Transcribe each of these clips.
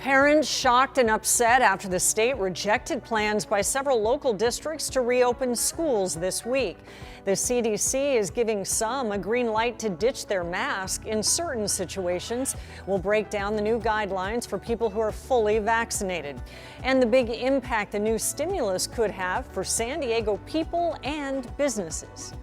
Parents shocked and upset after the state rejected plans by several local districts to reopen schools this week. The CDC is giving some a green light to ditch their mask in certain situations. We'll break down the new guidelines for people who are fully vaccinated and the big impact the new stimulus could have for San Diego people and businesses.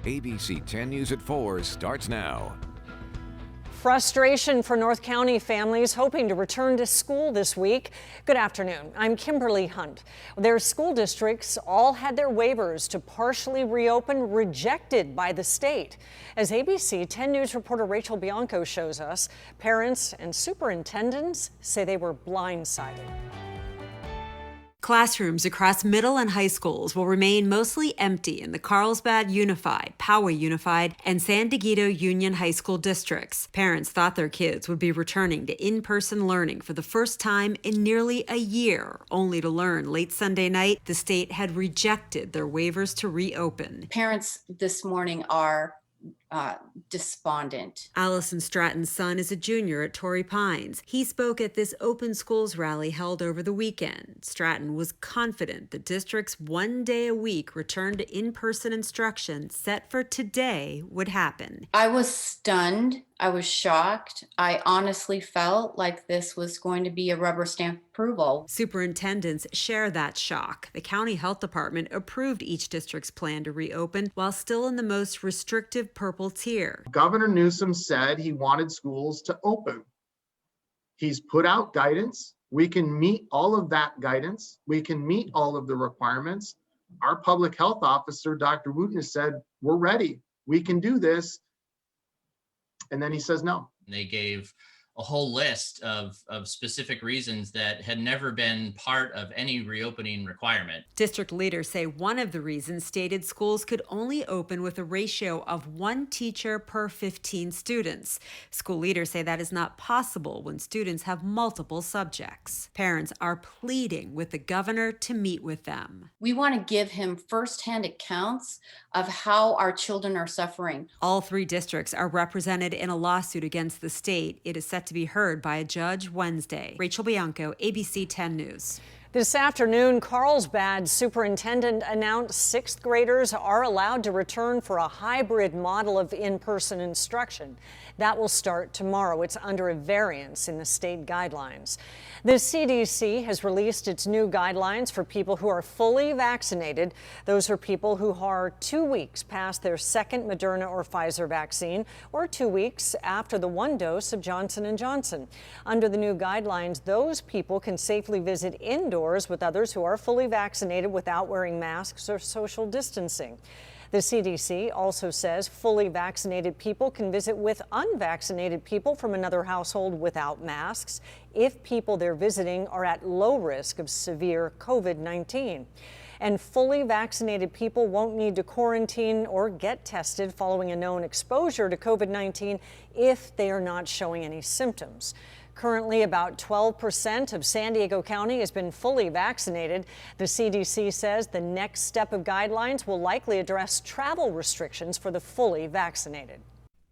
ABC 10 News at 4 starts now. Frustration for North County families hoping to return to school this week. Good afternoon. I'm Kimberly Hunt. Their school districts all had their waivers to partially reopen rejected by the state. As ABC 10 News reporter Rachel Bianco shows us, parents and superintendents say they were blindsided. Classrooms across middle and high schools will remain mostly empty in the Carlsbad Unified, Poway Unified, and San Diego Union High School districts. Parents thought their kids would be returning to in-person learning for the first time in nearly a year, only to learn late Sunday night the state had rejected their waivers to reopen. Parents this morning are despondent. Allison Stratton's son is a junior at Torrey Pines. He spoke at this open schools rally held over the weekend. Stratton was confident the district's 1 day a week return to in-person instruction set for today would happen. I was stunned. I was shocked. I honestly felt like this was going to be a rubber stamp approval. Superintendents share that shock. The county health department approved each district's plan to reopen while still in the most restrictive purple tier. Governor Newsom said he wanted schools to open. He's put out guidance. We can meet all of that guidance. We can meet all of the requirements. Our public health officer, Dr. Wooten, said, we're ready. We can do this. And then he says no. They gave a whole list of specific reasons that had never been part of any reopening requirement. District leaders say one of the reasons stated schools could only open with a ratio of 1 teacher per 15 students. School leaders say that is not possible when students have multiple subjects. Parents are pleading with the governor to meet with them. We want to give him firsthand accounts of how our children are suffering. All 3 districts are represented in a lawsuit against the state. It is set to be heard by a judge Wednesday. Rachel Bianco, ABC 10 News. This afternoon, Carlsbad superintendent announced 6th graders are allowed to return for a hybrid model of in-person instruction. That will start tomorrow. It's under a variance in the state guidelines. The CDC has released its new guidelines for people who are fully vaccinated. Those are people who are 2 weeks past their second Moderna or Pfizer vaccine or 2 weeks after the 1 dose of Johnson & Johnson. Under the new guidelines, those people can safely visit indoors with others who are fully vaccinated without wearing masks or social distancing. The CDC also says fully vaccinated people can visit with unvaccinated people from another household without masks if people they're visiting are at low risk of severe COVID-19. And fully vaccinated people won't need to quarantine or get tested following a known exposure to COVID-19 if they are not showing any symptoms. Currently, about 12% of San Diego County has been fully vaccinated. The CDC says the next step of guidelines will likely address travel restrictions for the fully vaccinated.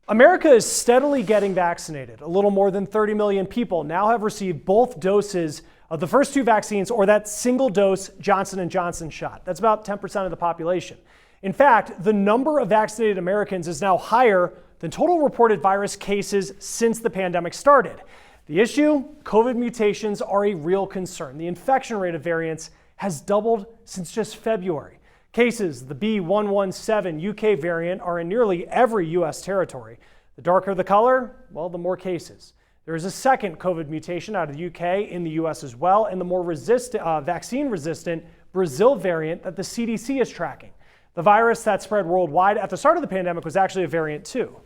America is steadily getting vaccinated. A little more than 30 million people now have received both doses of the first 2 vaccines or that single-dose Johnson & Johnson shot. That's about 10% of the population. In fact, the number of vaccinated Americans is now higher than total reported virus cases since the pandemic started. The issue, COVID mutations are a real concern. The infection rate of variants has doubled since just February. Cases, the B.1.1.7 UK variant, are in nearly every U.S. territory. The darker the color, well, the more cases. There is a second COVID mutation out of the UK in the U.S. as well, and the more vaccine-resistant Brazil variant that the CDC is tracking. The virus that spread worldwide at the start of the pandemic was actually a variant too.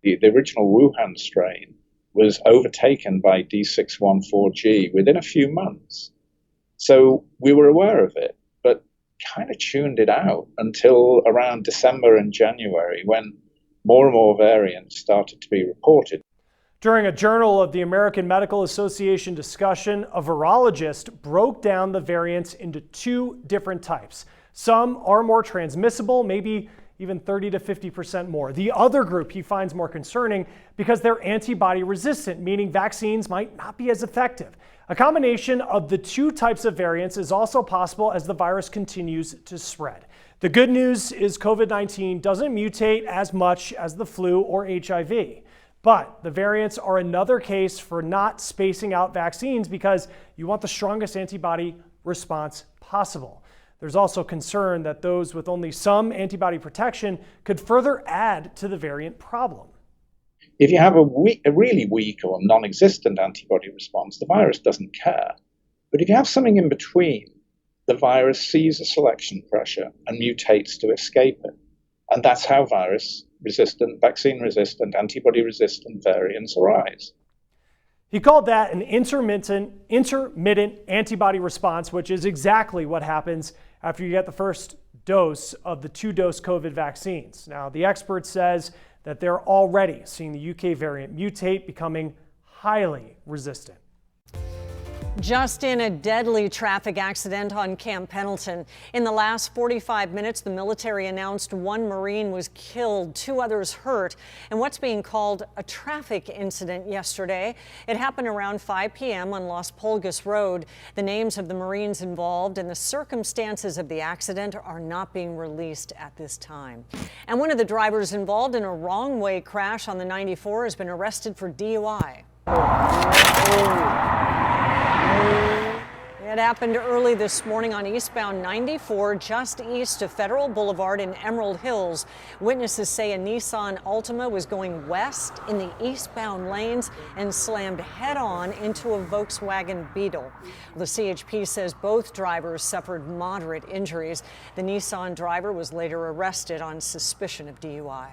The original Wuhan strain was overtaken by D614G within a few months. So we were aware of it, but kind of tuned it out until around December and January when more and more variants started to be reported. During a Journal of the American Medical Association discussion, a virologist broke down the variants into 2 different types. Some are more transmissible, maybe even 30 to 50% more. The other group he finds more concerning because they're antibody resistant, meaning vaccines might not be as effective. A combination of the two types of variants is also possible as the virus continues to spread. The good news is COVID-19 doesn't mutate as much as the flu or HIV. But the variants are another case for not spacing out vaccines because you want the strongest antibody response possible. There's also concern that those with only some antibody protection could further add to the variant problem. If you have a really weak or non-existent antibody response, the virus doesn't care. But if you have something in between, the virus sees a selection pressure and mutates to escape it. And that's how virus-resistant, vaccine-resistant, antibody-resistant variants arise. He called that an intermittent antibody response, which is exactly what happens after you get the first dose of the two-dose COVID vaccines. Now, the expert says that they're already seeing the UK variant mutate, becoming highly resistant. Just in a deadly traffic accident on Camp Pendleton. In the last 45 minutes, the military announced one Marine was killed, 2 others hurt, and what's being called a traffic incident yesterday. It happened around 5 p.m. on Las Pulgas Road. The names of the Marines involved and the circumstances of the accident are not being released at this time. And one of the drivers involved in a wrong-way crash on the 94 has been arrested for DUI. It happened early this morning on eastbound 94, just east of Federal Boulevard in Emerald Hills. Witnesses say a Nissan Altima was going west in the eastbound lanes and slammed head-on into a Volkswagen Beetle. The CHP says both drivers suffered moderate injuries. The Nissan driver was later arrested on suspicion of DUI.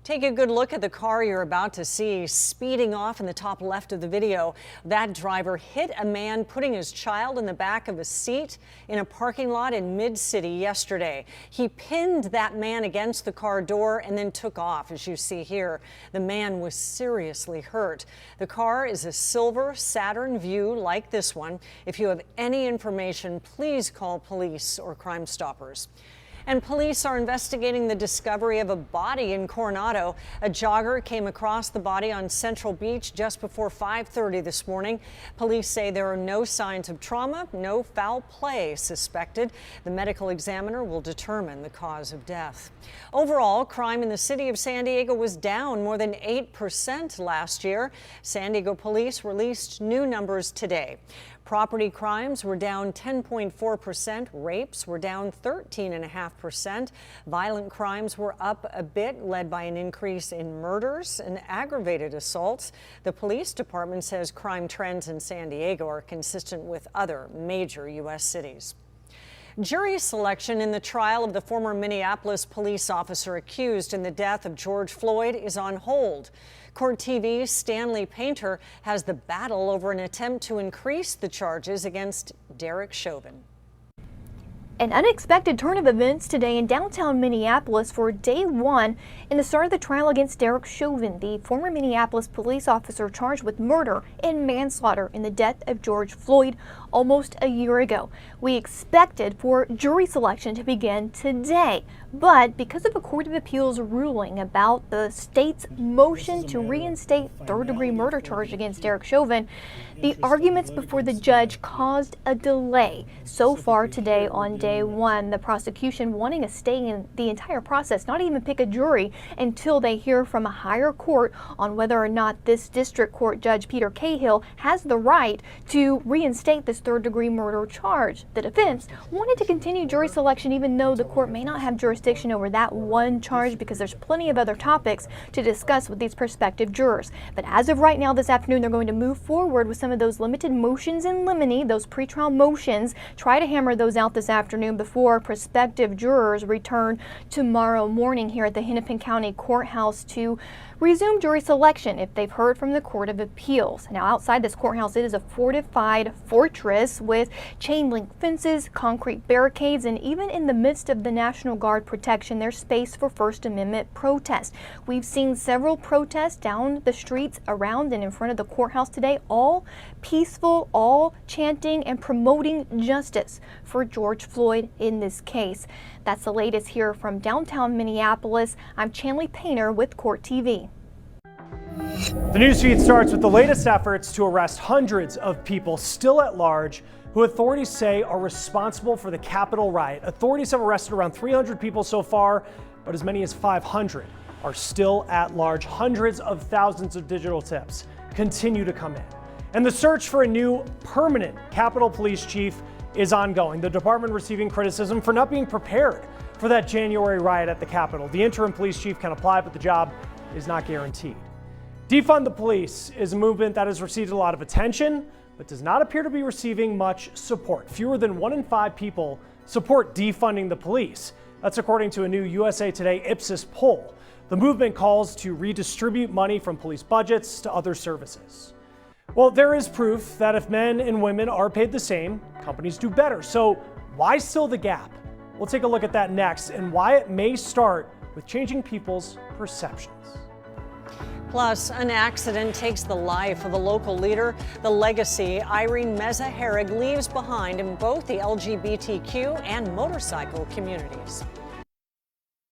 Take a good look at the car you're about to see speeding off in the top left of the video. That driver hit a man putting his child in the back of a seat in a parking lot in Mid-City yesterday. He pinned that man against the car door and then took off, as you see here. The man was seriously hurt. The car is a silver Saturn Vue like this one. If you have any information, please call police or Crime Stoppers. And police are investigating the discovery of a body in Coronado. A jogger came across the body on Central Beach just before 5:30 this morning. Police say there are no signs of trauma, no foul play suspected. The medical examiner will determine the cause of death. Overall, crime in the city of San Diego was down more than 8% last year. San Diego police released new numbers today. Property crimes were down 10.4%. Rapes were down 13.5%. Violent crimes were up a bit, led by an increase in murders and aggravated assaults. The police department says crime trends in San Diego are consistent with other major U.S. cities. Jury selection in the trial of the former Minneapolis police officer accused in the death of George Floyd is on hold. Court TV's Stanley Painter has the battle over an attempt to increase the charges against Derek Chauvin. An unexpected turn of events today in downtown Minneapolis for day one in the start of the trial against Derek Chauvin, the former Minneapolis police officer charged with murder and manslaughter in the death of George Floyd almost a year ago. We expected for jury selection to begin today, but because of a Court of Appeals ruling about the state's motion to reinstate third-degree murder charge against Derek Chauvin, the arguments before the judge caused a delay. So far today on day one, the prosecution wanting a stay in the entire process, not even pick a jury until they hear from a higher court on whether or not this district court judge, Peter Cahill, has the right to reinstate this third-degree murder charge. The defense wanted to continue jury selection even though the court may not have jurisdiction over that one charge because there's plenty of other topics to discuss with these prospective jurors. But as of right now this afternoon, they're going to move forward with some of those limited motions in limine, those pretrial motions, try to hammer those out this afternoon before prospective jurors return tomorrow morning here at the Hennepin County Courthouse to resume jury selection if they've heard from the Court of Appeals. Now, outside this courthouse, it is a fortified fortress with chain link fences, concrete barricades, and even in the midst of the National Guard protection, there's space for First Amendment protests. We've seen several protests down the streets around and in front of the courthouse today, all peaceful, all chanting and promoting justice for George Floyd in this case. That's the latest here from downtown Minneapolis. I'm Chanley Painter with Court TV. The news feed starts with the latest efforts to arrest hundreds of people still at large who authorities say are responsible for the Capitol riot. Authorities have arrested around 300 people so far, but as many as 500 are still at large. Hundreds of thousands of digital tips continue to come in. And the search for a new permanent Capitol Police chief is ongoing. The department receiving criticism for not being prepared for that January riot at the Capitol. The interim police chief can apply, but the job is not guaranteed. Defund the police is a movement that has received a lot of attention, but does not appear to be receiving much support. Fewer than 1 in 5 people support defunding the police. That's according to a new USA Today Ipsos poll. The movement calls to redistribute money from police budgets to other services. Well, there is proof that if men and women are paid the same, companies do better. So why still the gap? We'll take a look at that next and why it may start with changing people's perceptions. Plus, an accident takes the life of a local leader. The legacy Irene Meza-Herrig leaves behind in both the LGBTQ and motorcycle communities.